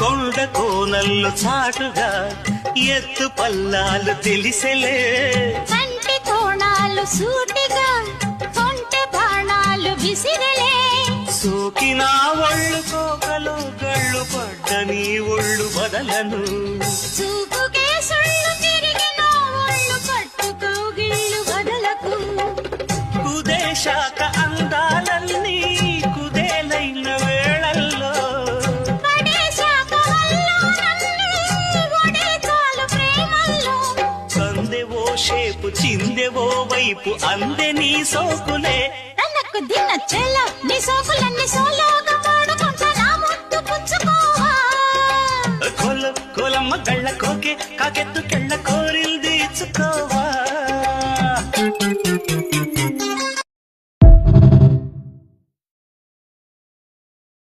కొండ కోనల్లు చాటుగా ఎత్తు పల్లాలు తెలిసెలే కంటి కోణాలు సూటిగా కొంటె బాణాలు విసిరలే సోకినా ఒళ్ళు కోకలు గళ్ళు పడ్డ నీ ఒళ్ళు బదలను చూపుకే సుళ్ళు తిరిగిన ఒళ్ళు పట్టుకోగిళ్ళు వదలకు కుదేశాక అందాలన్నీ కుదేలైన వేళల్లో పడేశాక వల్లోనన్నీ ఒడే చాలు ప్రేమల్లో సందెవో షేపు చిందెవో వైపు అందే నీ సోకులే తనకు దిన చెల్ల నీ సోకులన్నీ సోలోగా పాడుకుంటా నా ముద్దు పుచ్చుకోవా కొలమ్మ గళ్ళ కోకే కాకెత్తు కెళ్ళ కోరిల్ తీర్చుకోవా